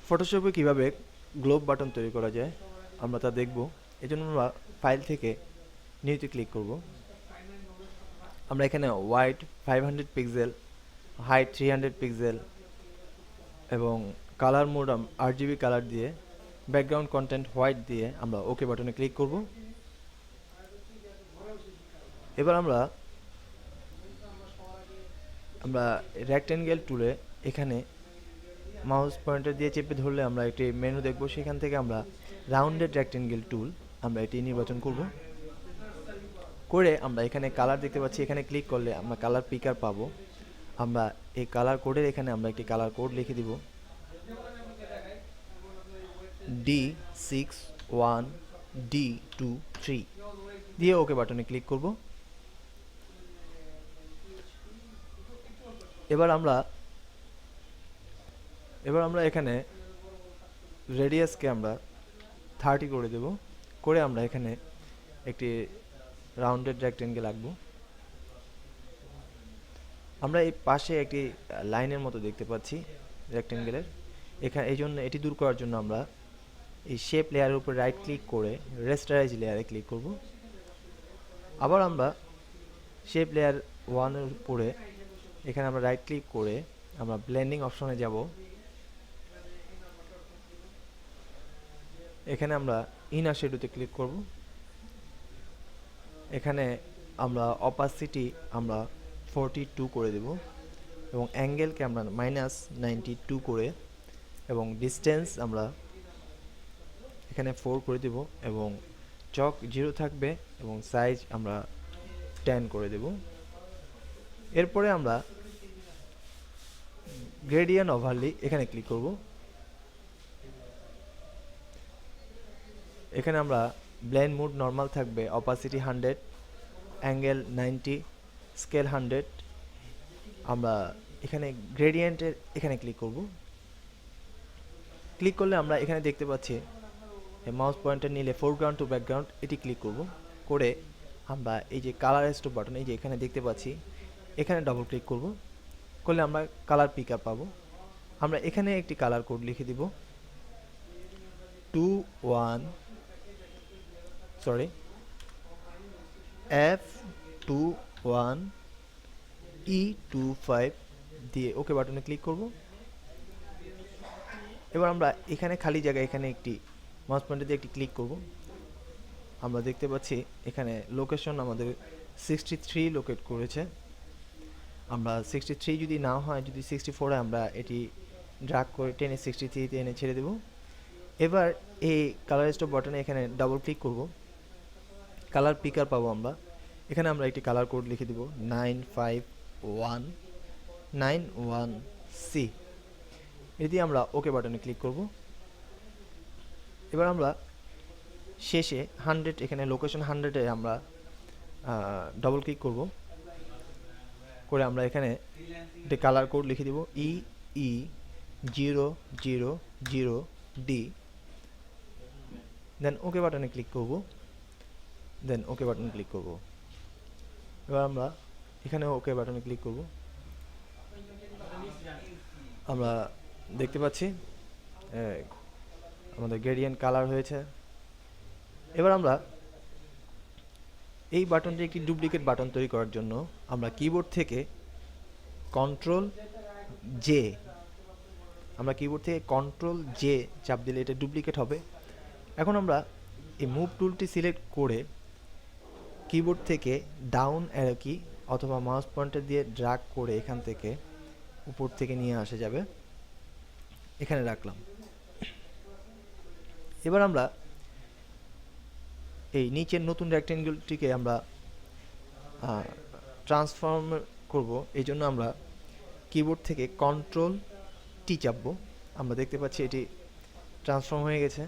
ফটোশপে কিভাবে globe button তৈরি করা যায় আমরা তা দেখব। এজন্য আমরা ফাইল থেকে নিউতে ক্লিক করব। আমরা এখানে ওয়াইড 500 পিক্সেল, হাইট 300 পিক্সেল এবং কালার মোড RGB কালার দিয়ে, ব্যাকগ্রাউন্ড কন্টেন্ট হোয়াইট দিয়ে আমরা ওকে বাটনে ক্লিক করব। এবার আমরা রেক্টেঙ্গেল টুলে এখানে মাউস পয়েন্টার দিয়ে চেপে ধরলে আমরা একটি মেনু দেখব। সেখান থেকে আমরা রাউন্ডেড রেক্টেঙ্গেল টুল আমরা এটি নির্বাচন করব। করে আমরা এখানে কালার দেখতে পাচ্ছি, এখানে ক্লিক করলে আমরা কালার পিকার পাবো। আমরা এই কালার কোডের এখানে আমরা একটি কালার কোড লিখে দিব, D61D23 দিয়ে ওকে বাটনে ক্লিক করব। এবার আমরা এখানে রেডিয়াসকে আমরা 30 করে দেব। করে আমরা এখানে একটি রাউন্ডেড রেক্টেঙ্গেল আঁকবো। আমরা এই পাশে একটি লাইনের মতো দেখতে পাচ্ছি রেক্টেঙ্গেলের। এখানে এই জন্য এটি দূর করার জন্য আমরা এই শেপ লেয়ারের উপর রাইট ক্লিক করে রেস্টারাইজ লেয়ারে ক্লিক করব। আবার আমরা শেপ লেয়ার 1 এর উপরে এখানে আমরা রাইট ক্লিক করে আমরা ব্লেন্ডিং অপশনে যাব। এখানে আমরা ইনার শ্যাডোতে ক্লিক করব। এখানে আমরা অপাসিটি আমরা 42 করে দেব এবং অ্যাঙ্গেলকে আমরা -92 করে এবং ডিসটেন্স আমরা এখানে 4 করে দেব এবং চক 0 থাকবে এবং সাইজ আমরা 10 করে দেব। এরপরে আমরা গ্রেডিয়েন্ট ওভারলি এখানে ক্লিক করব। এখানে আমরা ব্লেন্ড মোড নরমাল থাকবে, অপাসিটি 100, অ্যাঙ্গেল 90, স্কেল 100। আমরা এখানে গ্রেডিয়েন্টের এখানে ক্লিক করব। ক্লিক করলে আমরা এখানে দেখতে পাচ্ছি মাউস পয়েন্টার নিলে ফোরগ্রাউন্ড টু ব্যাকগ্রাউন্ড এটি ক্লিক করব। করে আমরা এই যে কালার স্টোপ বাটন এই যে এখানে দেখতে পাচ্ছি, এখানে ডবল ক্লিক করব। করলে আমরা কালার পিকআপ পাবো। আমরা এখানে একটি কালার কোড লিখে দিব, F21E25 দিয়ে ওকে বাটনে ক্লিক করব। এবার আমরা এখানে খালি জায়গায় এখানে একটি মাউস পয়েন্টার দিয়ে একটি ক্লিক করব। আমরা দেখতে পাচ্ছি এখানে লোকেশন আমাদের 63 লোকেট করেছে। আমরা 63 যদি না হয়, যদি 64 হয়, আমরা এটি ড্র্যাগ করে টেনে 63 তে এনে ছেড়ে দেব। এবার এই কালার স্টপ বাটনে এখানে ডাবল ক্লিক করব। কালার পিকার পাবো আমরা। এখানে আমরা একটি কালার কোড লিখে দেব 95191C। এটি দিয়ে আমরা ওকে বাটনে ক্লিক করব। এবার আমরা শেষে 100 এখানে লোকেশন 100 এ আমরা ডবল ক্লিক করব। করে আমরা এখানে একটি কালার কোড লিখে দিব EE000D। দেন ওকে বাটনে ক্লিক করব। এবার আমরা এখানে ওকে বাটনে ক্লিক করব। আমরা দেখতে পাচ্ছি আমাদের গ্রেডিয়েন্ট কালার হয়েছে। এবার আমরা এই বাটনটি একটি ডুপ্লিকেট বাটন তৈরি করার জন্য আমরা কিবোর্ড থেকে কন্ট্রোল জে চাপ দিলে এটা ডুপ্লিকেট হবে। এখন আমরা এই মুভ টুলটি সিলেক্ট করে কিবোর্ড থেকে ডাউন অ্যারো কি অথবা মাউস পয়েন্টার দিয়ে ড্র্যাগ করে এখান থেকে উপর থেকে নিয়ে আসা যাবে, এখানে রাখলাম। এবার আমরা এই নিচের নতুন রেক্টেঙ্গেলটিকে আমরা ট্রান্সফর্ম করব। এই জন্য আমরা কিবোর্ড থেকে কন্ট্রোল টি চাপবো। আমরা দেখতে পাচ্ছি এটি ট্রান্সফর্ম হয়ে গেছে।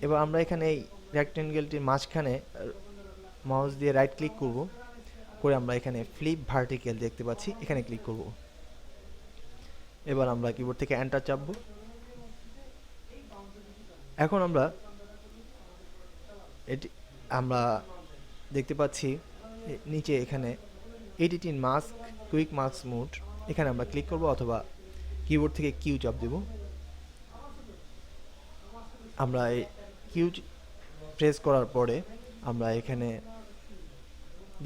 এবার আমরা এখানে এই রেক্টেঙ্গেলটির মাঝখানে মাউস দিয়ে রাইট ক্লিক করব। করে আমরা এখানে ফ্লিপ ভার্টিক্যাল দেখতে পাচ্ছি, এখানে ক্লিক করব। এবার আমরা কিবোর্ড থেকে এন্টার চাপবো। এখন আমরা দেখতে পাচ্ছি নিচে এখানে edit in mask, quick mask mode, এখানে আমরা ক্লিক করব অথবা কিবোর্ড থেকে কিউ চাপ দেব। আমরা এই কিউ প্রেস করার পরে আমরা এখানে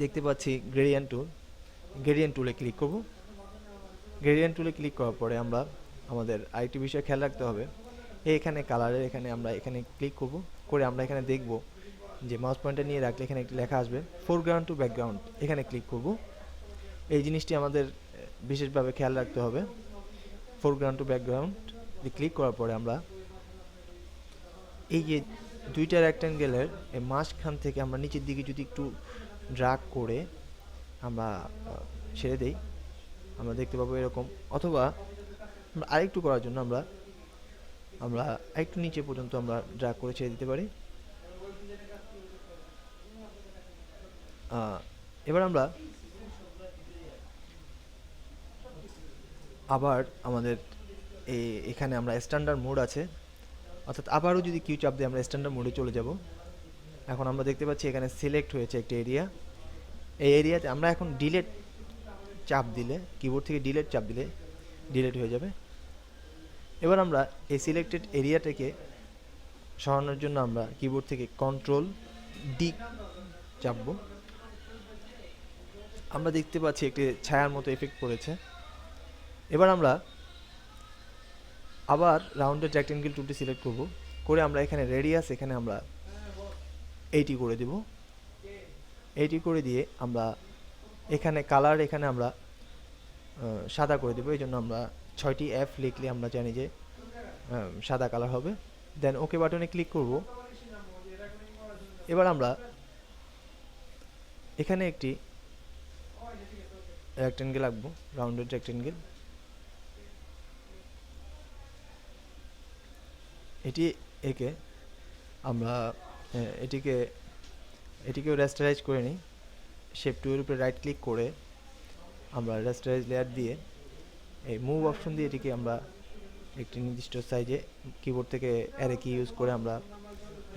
দেখতে পাচ্ছি গ্রেডিয়েন্ট টুলে ক্লিক করব। গ্রেডিয়েন্ট টুলে ক্লিক করার পরে আমরা আমাদের আরেকটি বিষয় খেয়াল রাখতে হবে, এখানে কালারের এখানে আমরা এখানে ক্লিক করব, করে আমরা এখানে দেখব যে মাউস পয়েন্টার নিয়ে রাখলে এখানে একটি লেখা আসবে ফোরগ্রাউন্ড টু ব্যাকগ্রাউন্ড, এখানে ক্লিক করব। এই জিনিসটি আমাদের বিশেষভাবে খেয়াল রাখতে হবে। ফোরগ্রাউন্ড টু ব্যাকগ্রাউন্ড ক্লিক করার পরে আমরা এই যে দুইটা রেক্ট্যাঙ্গেলের এই মাঝখান থেকে আমরা নিচের দিকে যদি একটু ড্রাগ করে আমরা ছেড়ে দেই, আমরা দেখতে পাবো এরকম। অথবা আমরা আরেকটু করার জন্য আমরা আরেকটু নিচে পর্যন্ত আমরা ড্রাগ করে ছেড়ে দিতে পারি। এবার আমরা আবার আমাদের এখানে আমরা স্ট্যান্ডার্ড মোড আছে, অর্থাৎ আবারও যদি কিউ চাপ দিয়ে আমরা স্ট্যান্ডার্ড মোডে চলে যাব। এখন আমরা দেখতে পাচ্ছি এখানে সিলেক্ট হয়েছে একটি এরিয়া। এই এরিয়াতে আমরা এখন ডিলেট চাপ দিলে, কিবোর্ড থেকে ডিলেট চাপ দিলে ডিলেট হয়ে যাবে। এবার আমরা এই সিলেক্টেড এরিয়াটাকে সরানোর জন্য আমরা কিবোর্ড থেকে কন্ট্রোল ডি চাপবো। আমরা দেখতে পাচ্ছি একটি ছায়ার মতো এফেক্ট পড়েছে। এবার আমরা আবার রাউন্ডেড রেক্ট্যাঙ্গেল টুলটি সিলেক্ট করব, করে আমরা এখানে রেডিয়াস এখানে আমরা 80 করে দেব। 80 করে দিয়ে আমরা এখানে কালার এখানে আমরা সাদা করে দেবো। এই জন্য আমরা 6টি F লিখলে আমরা জানি যে সাদা কালার হবে। দেন ওকে বাটনে ক্লিক করব। এবার আমরা এখানে একটি রেক্ট্যাঙ্গেল আঁকবো, রাউন্ডেড রেক্ট্যাঙ্গেল। এটি একে আমরা এটিকেও রেস্টারাইজ করে নিই। শেপ টুলের উপরে রাইট ক্লিক করে আমরা রেস্টারাইজ লেয়ার দিয়ে এই মুভ অপশন দিয়ে এটিকে আমরা একটি নির্দিষ্ট সাইজে কিবোর্ড থেকে অ্যারে কি ইউজ করে আমরা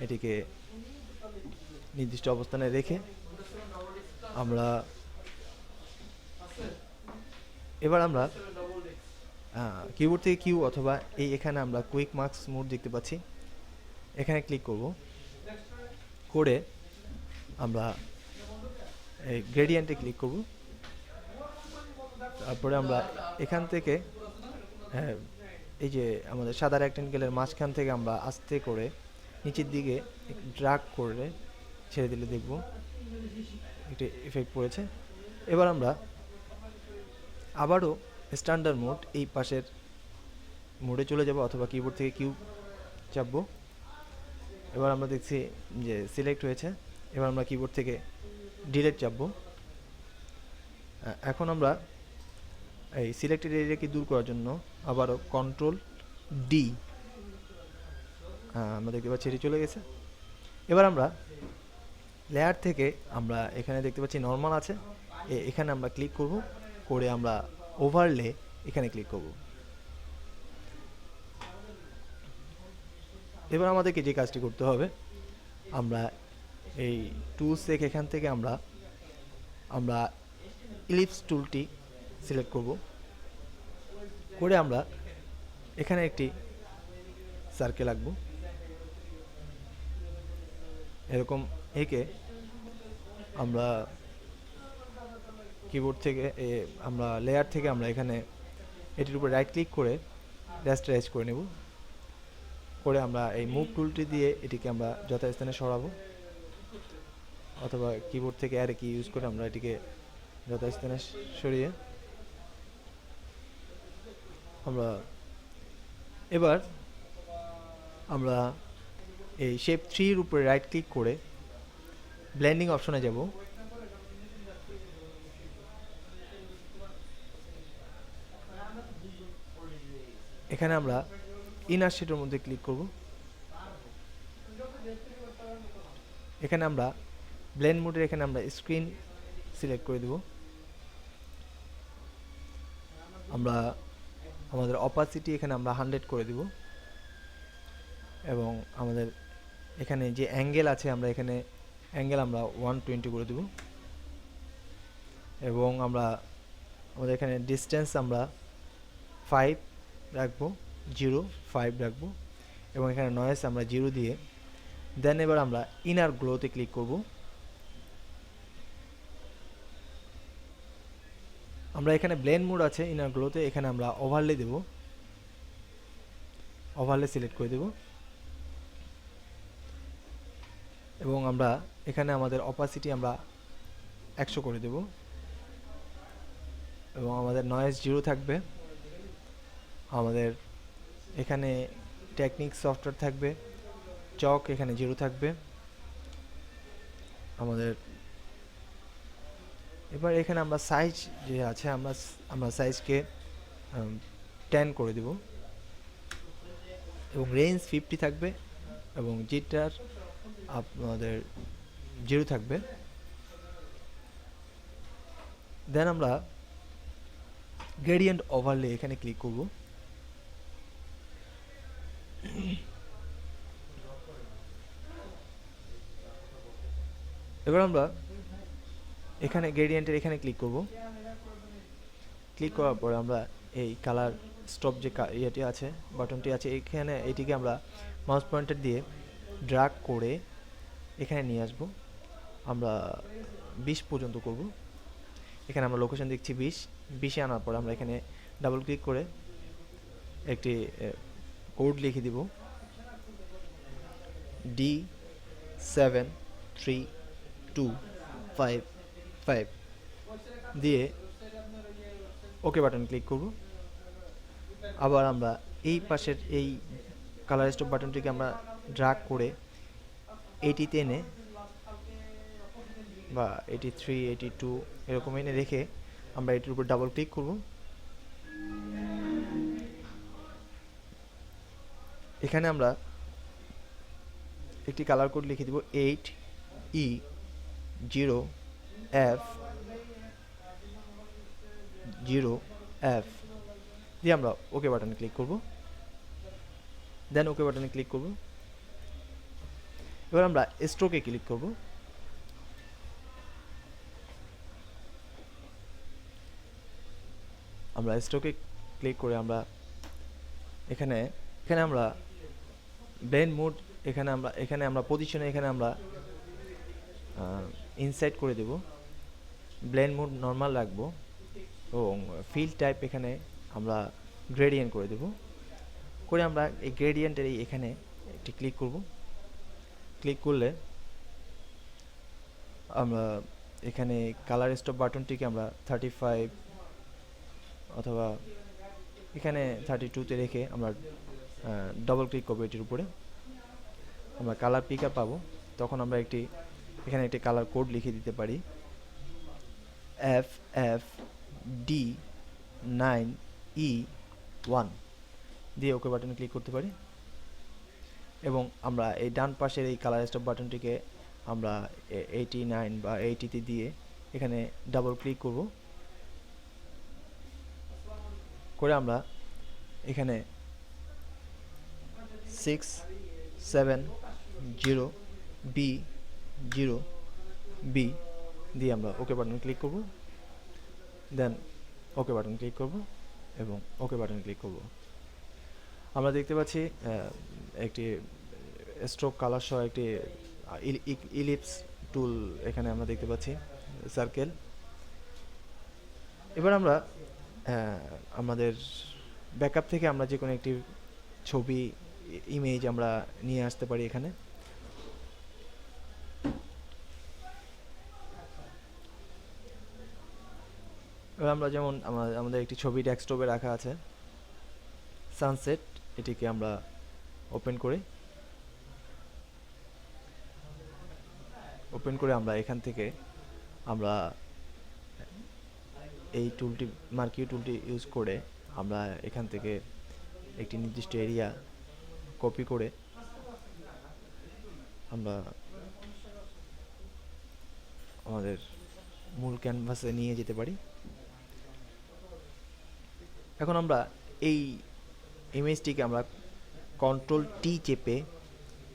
এটিকে নির্দিষ্ট অবস্থানে রেখে আমরা এবার আমরা কিবোর্ড থেকে কিউ অথবা এখানে আমরা কুইক মার্কস মোড দেখতে পাচ্ছি, এখানে ক্লিক করব, করে আমরা এই গ্রেডিয়েন্টে ক্লিক করব। তারপরে আমরা এখান থেকে এই যে আমাদের সাদা রেক্ট্যাঙ্গেলের মাঝখান থেকে আমরা আস্তে করে নিচের দিকে ড্রাগ করে ছেড়ে দিলে দেখব একটি এফেক্ট পড়েছে। এবার আমরা আবারও স্ট্যান্ডার্ড মোড এই পাশের মোডে চলে যাব, অথবা কিবোর্ড থেকে কিউ চাপবো। এবার আমরা দেখছি যে সিলেক্ট হয়েছে। এবার আমরা কিবোর্ড থেকে ডিলেট চাপবো। এখন আমরা এই সিলেক্টেড এরিয়াকে দূর করার জন্য আবারও কন্ট্রোল ডি, আমরা দেখতে পাচ্ছি এটি চলে গেছে। এবার আমরা লেয়ার থেকে আমরা এখানে দেখতে পাচ্ছি নর্মাল আছে, এখানে আমরা ক্লিক করব, করে আমরা ওভারলে এখানে ক্লিক করব। এবার আমাদেরকে যে কাজটি করতে হবে, আমরা এই টুলস থেকে এখান থেকে আমরা ইলিপস টুলটি সিলেক্ট করব, করে আমরা এখানে একটি সার্কেল আঁকবো। এরকম এঁকে আমরা কিবোর্ড থেকে আমরা লেয়ার থেকে আমরা এখানে এটির উপর রাইট ক্লিক করে রেস্টারাইজ করে নেব, করে আমরা এই মুভ টুলটি দিয়ে এটিকে আমরা যথাস্থানে সরাবো, অথবা কিবোর্ড থেকে অ্যারে কি ইউজ করে আমরা এটিকে যথাস্থানে সরিয়ে এবার আমরা এই শেপ 3 এর উপরে রাইট ক্লিক করে ব্লেন্ডিং অপশনে যাব। এখানে আমরা ইনার শেডের মধ্যে ক্লিক করব। এখানে আমরা ব্লেন্ড মোডের এখানে আমরা স্ক্রিন সিলেক্ট করে দেব। আমরা আমাদের অপাসিটি এখানে আমরা 100 করে দেব, এবং আমাদের এখানে যে অ্যাঙ্গেল আছে আমরা এখানে অ্যাঙ্গেল আমরা 120 করে দেব, এবং আমরা আমাদের এখানে ডিসটেন্স আমরা 5 রাখবো, 0.5 রাখবো। এবং এখানে নয়েজ আমরা 0 দিয়ে দেন এবার আমরা ইনার গ্লোতে ক্লিক করব। আমরা এখানে ব্লেন্ড মোড আছে ইনার গ্লোতে, এখানে আমরা ওভারলে দেব, ওভারলে সিলেক্ট করে দেব এবং আমরা এখানে আমাদের অপাসিটি আমরা 100 করে দেব এবং আমাদের নয়েজ 0 থাকবে। আমাদের এখানে টেকনিক সফটওয়্যার থাকবে, চক এখানে 0 থাকবে। আমাদের এবার এখানে আমরা সাইজ যে আছে আমরা সাইজকে 10 করে দেব এবং রেঞ্জ 50 থাকবে এবং জিটার আপনাদের 0 থাকবে। দেন আমরা গ্রেডিয়েন্ট ওভারলে এখানে ক্লিক করব। এবার আমরা এখানে গ্রেডিয়েন্টের এখানে ক্লিক করব। ক্লিক করার পরে আমরা এই কালার স্টপ যে ইয়েটি আছে বাটনটি আছে এখানে এটিকে আমরা মাউস পয়েন্টার দিয়ে ড্র্যাগ করে এখানে নিয়ে আসব। আমরা 20 পর্যন্ত করব। এখানে আমরা লোকেশন দেখছি 20 আনার পর আমরা এখানে ডাবল ক্লিক করে একটি কোড লিখে দিব D7325 দিয়ে ওকে বাটন ক্লিক করব। আবার আমরা এই পাশের এই কালার স্টপ বাটনটিকে আমরা ড্র্যাগ করে এইটিতে এনে বা 83 82 এরকম এনে রেখে আমরা এটির উপর ডাবল ক্লিক করব। এখানে আমরা একটি কালার কোড লিখে দিব 8E0F0F দিয়ে আমরা ওকে বাটনে ক্লিক করব। দেন ওকে বাটনে ক্লিক করব। এবার আমরা স্ট্রোকে ক্লিক করব। আমরা স্ট্রোকে ক্লিক করে আমরা এখানে আমরা ব্লেন্ড মোড এখানে আমরা পজিশনে এখানে আমরা ইনসাইড করে দেব, ব্লেন্ড মোড নরমাল রাখবো এবং ফিল টাইপ এখানে আমরা গ্রেডিয়েন্ট করে দেব। করে আমরা এই গ্রেডিয়েন্টের এখানে একটি ক্লিক করব। ক্লিক করলে আমরা এখানে কালার স্টপ বাটনটিকে আমরা 35 অথবা এখানে 32তে রেখে আমরা ডবল ক্লিক করবো এটির উপরে। আমরা কালার পিকার পাবো, তখন আমরা এখানে একটি কালার কোড লিখে দিতে পারি FFD9E1 দিয়ে ওকে বাটনে ক্লিক করতে পারি এবং আমরা এই ডান পাশের এই কালার স্টপ বাটনটিকে আমরা 89 বা 80তে দিয়ে এখানে ডাবল ক্লিক করব। করে আমরা এখানে 670B0B দিয়ে আমরা ওকে বাটন ক্লিক করব। দেন ওকে বাটন ক্লিক করব এবং ওকে বাটন ক্লিক করব। আমরা দেখতে পাচ্ছি একটি স্ট্রোক কালার সহ একটি ইলিপস টুল এখানে আমরা দেখতে পাচ্ছি, সার্কেল। এবার আমরা আমাদের ব্যাকআপ থেকে আমরা যে কোনো একটি ছবি ইমেজ আমরা নিয়ে আসতে পারি এখানে। এবার আমরা যেমন আমাদের একটি ছবি ডেস্কটপে রাখা আছে সানসেট, এটিকে আমরা ওপেন করে আমরা এখান থেকে আমরা এই টুলটি মার্কিউ টুলটি ইউজ করে আমরা এখান থেকে একটি নির্দিষ্ট এরিয়া কপি করে আমরা আমাদের মূল ক্যানভাসে নিয়ে যেতে পারি। এখন আমরা এই ইমেজটিকে আমরা Ctrl+T চেপে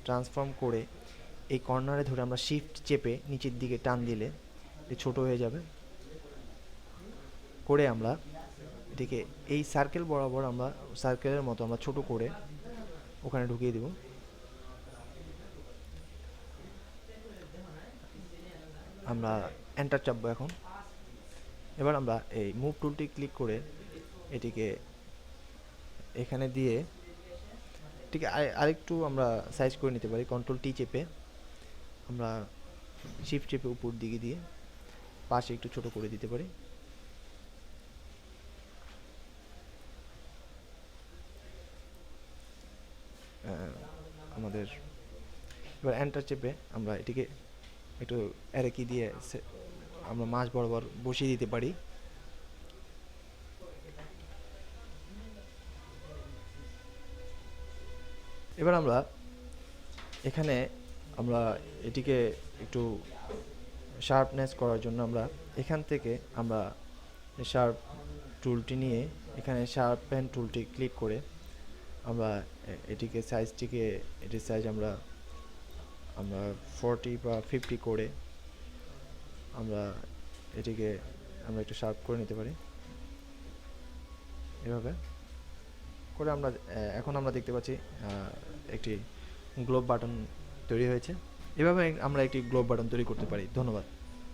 ট্রান্সফর্ম করে এই কর্নারে ধরে আমরা শিফট চেপে নিচের দিকে টান দিলে এটি ছোট হয়ে যাবে। করে আমরা এটিকে এই সার্কেল বরাবর আমরা সার্কেলের মতো আমরা ছোট করে ওখানে ঢুকিয়ে দিব। আমরা এন্টার চাপবো এখন। এবার আমরা এই মুভ টুলটি ক্লিক করে এটিকে এখানে দিয়ে ঠিক আরেকটু আমরা সাইজ করে নিতে পারি। কন্ট্রোল টি চেপে আমরা শিফট চেপে উপর দিকে দিয়ে পাশে একটু ছোট করে দিতে পারি। আমাদের এবার এন্টার চেপে আমরা এটিকে একটু অ্যারে কি দিয়ে আমরা মাঝ বরাবর বসিয়ে দিতে পারি। এবার আমরা এখানে আমরা এটিকে একটু শার্পনেস করার জন্য আমরা এখান থেকে আমরা শার্প টুলটি নিয়ে এখানে শার্পেন টুলটি ক্লিক করে আমরা এটির সাইজ আমরা 40 বা 50 করে আমরা এটিকে আমরা একটু শার্প করে নিতে পারি। এভাবে করে আমরা এখন আমরা দেখতে পাচ্ছি একটি গ্লোব বাটন তৈরি হয়েছে। এভাবে আমরা একটি গ্লোব বাটন তৈরি করতে পারি। ধন্যবাদ।